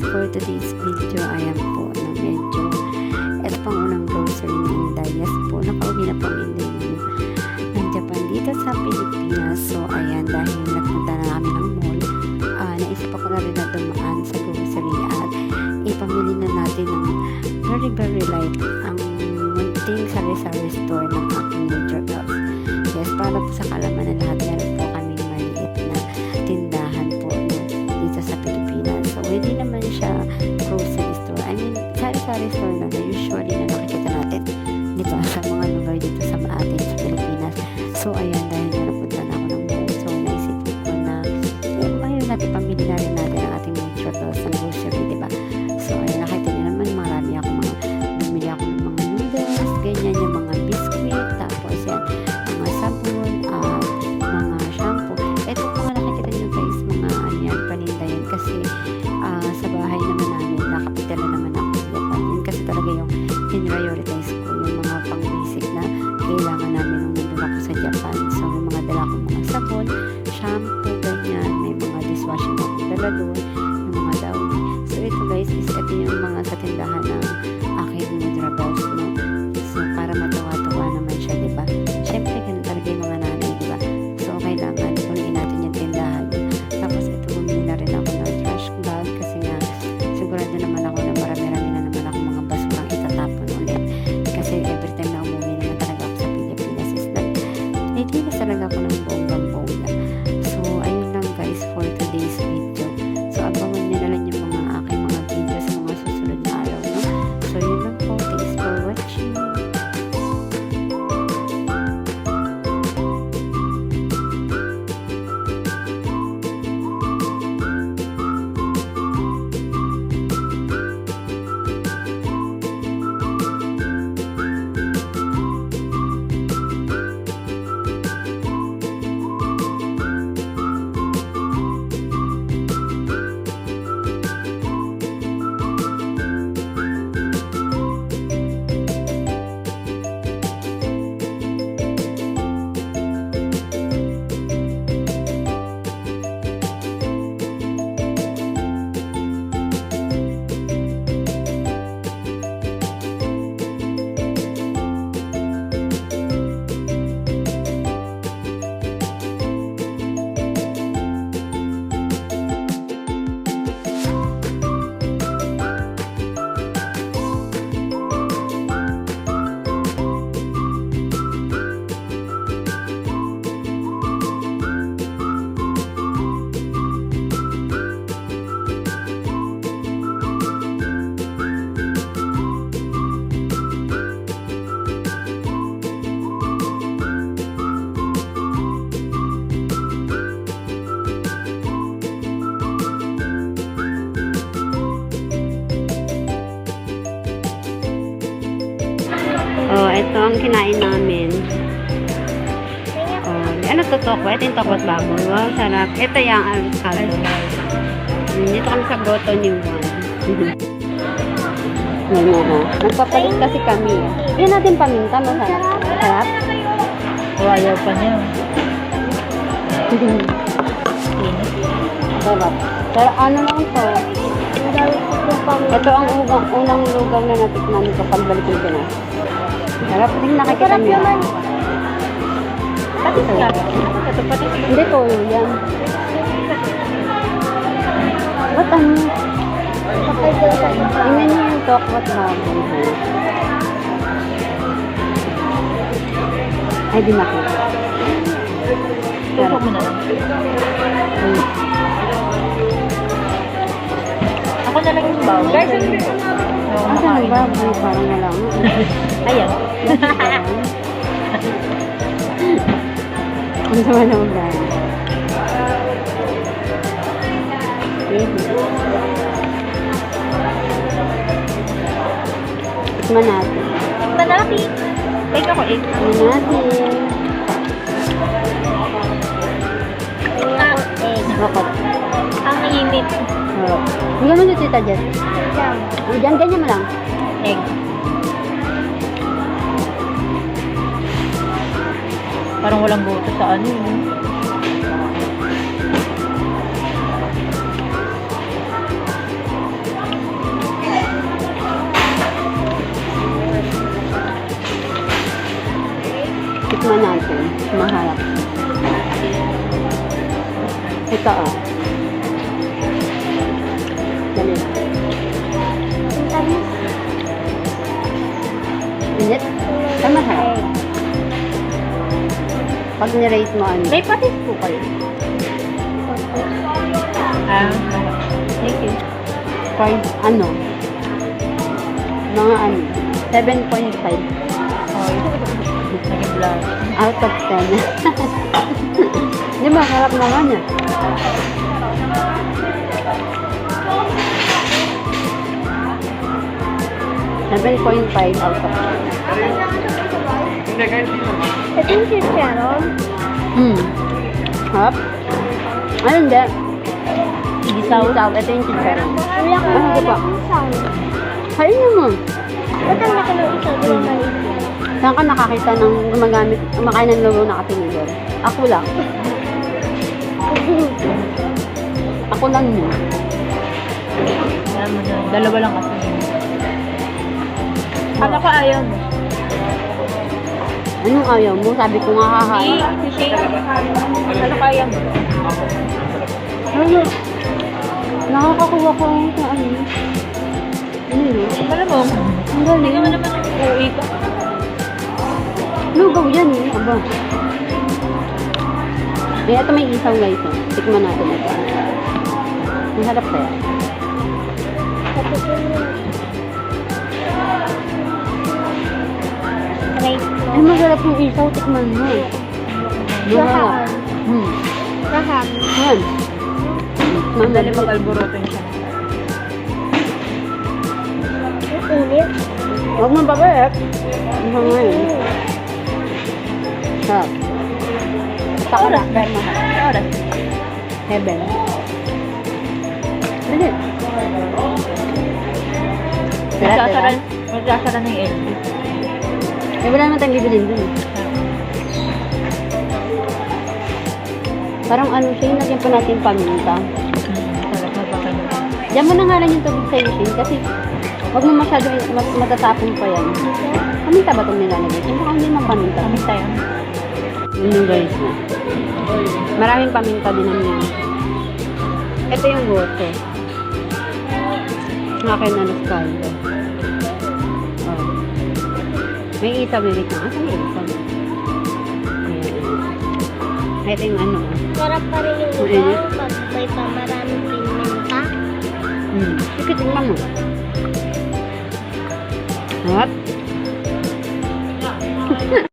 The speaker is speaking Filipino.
for today's video, ayan po, no, medyo, ito pang unang grocery ni Inday. Yes po, nakauwi na po ang Inday ng Japan dito sa Pilipinas. So, ayan, dahil nagpunta na kami ng mall, naisip ako na rin na dumaan sa grocery at ipamili na natin ng very, very light ang munting sari-sari store ng aking Major Girls. Yes, para po sa kalaman na lahat, meron po kaming maliit na tindahan po dito sa Pilipinas. So, hindi naman siya grocery store. I mean, sari-sari store na usually na nakikita natin dito sa mga lugar dito sa atin sa Pilipinas. So, ayan, dahil na napunta na ako ng mall. So, naisip ko na ngayon natin pamili na rin natin ang ating Major Girls ng grocery, diba? So, ayan, nakita niyo naman, marami ako bumili ako ng mga noodles, ganyan, yung mga biscuit, tapos yan, mga sabon, mga shampoo. Ito po nga nakikita niyo guys, mga ano yan, paninda yan, kasi sa bahay naman namin, nakapitala naman ako sa Japan. Yun kasi talaga yung in-prioritize ko, yung mga pang-basic na kailangan namin nung nandun ako sa Japan. So, may mga dala akong mga sabon, shampoo, ganyan, may mga dishwashing akong dala doon, yung mga downy. So, ito guys, ito yung mga sa tindahan ng aking Major Girls, no? So, para matawa-tawa naman siya, diba? Siyempre, ganun talaga yung mga nanay, diba? So, kailangan punuin natin yung tindahan. Tapos, ito, bumili na rin ako ng trash bag kasi nga, sigurado naman ako na marami-rami na naman ako mga basurang itatapon ulit. Kasi every time na umuwi naman talaga ako sa Pilipinas is that, nilinis talaga ako ng bonggang-bongga. So, ayun lang guys for today's video. So, abangan nyo na lang yung mga aking mga video sa mga susunod na araw, no? So, yun lang po. Thanks for watching. Oh, ito ang kinain namin. Oh, ano to toko? Ito yung tokot baboy. Wow, sarap. Ito yung caldo. Dito kami sa Goto New One. Nagpapalit kasi kami. Yan natin paminta. Masarap. Sarap. Ayaw pa niya. Sarap. Pero ano lang to? Ito ang unang lugaw na natikman ko pagbalik ko na. Sarap din nakikita niyo. Patis nga. Ito patis. Hindi to yan. Ba't ano? Tingnan niyo yung tokot baboy. Ay, di makita. Tupo mo na lang. Ako na lang yung bawo. Guys, ano rin? Asa ang baboy? Parang na lang. Ayan. Ang sama na ugali. Tikman natin. Malaki. Take ako eh. Tikman natin. Bakit? Ang init. Hindi mo si Tita Jess. Diyan, ganyan mo lang. Egg. Parang walang buto sa ano yun. Ito ah. Dali. Init? Tama harap. Pag nirate mo ano? May patis po kayo. Thank you. Point, ano? Mga ano? 7.5 Oh, naging vlog. out of 10. Di ba? Harap naman yan. $7.5 out of 10. Ito yung si Sharon. Harap? Ano hindi? Gisaw. Gisaw. Ito yung chicharon. Wala ko Ano ba? isaw. Kainin mo. Ba't ang laki ng isaw? Di ba maliit? Saan ka nakakita ng kumakain ng logo na katinidor? Ako lang. Ako lang yun. Alam mo na, dalawa lang kasi. Ano ka ayaw mo? Anong ayaw mo? Sabi ko nga kakain. Si Shane. Ano ka ayaw mo? Ano? Nakakakuha ko sa ano. Ano yun? Alam mo, Ang hindi galing. ka naman uuwi ka. Lugaw yan eh. Aba. Eh, ito may isaw guys. Oh. Tikman natin ito. Ang harap kaya. Right. Ay, masarap yung isaw. Tikman mo. Masarap. Raham. Yan. Madali mag-alburutin siya. Init. Huwag mong babalik. Ano ngayon? Sarap. Oras. Berma. Oras. Heaven. Dali. Magsasara ng LB. Eh, wala naman tayong bibilin dun. Parang ano siya, yung lagyan pa natin paminta. Sarap magpapalito. Diyan mo na nga lang yung tubig sa isin kasi huwag mo masyado matatapon pa yan. Paminta ba itong nilalagay? Kung baka hindi naman paminta. Kami tayo. Yun yung guys na. Maraming paminta din naman. Ito yung goto. Akin na naskaldo. Oh. May isaw, may wait na. Asa may isaw? Ayan. Ito yung ano. Sarap pa rin yung Mainit. ulo pag may pa maraming pininta. Sige, tingnan mo. What?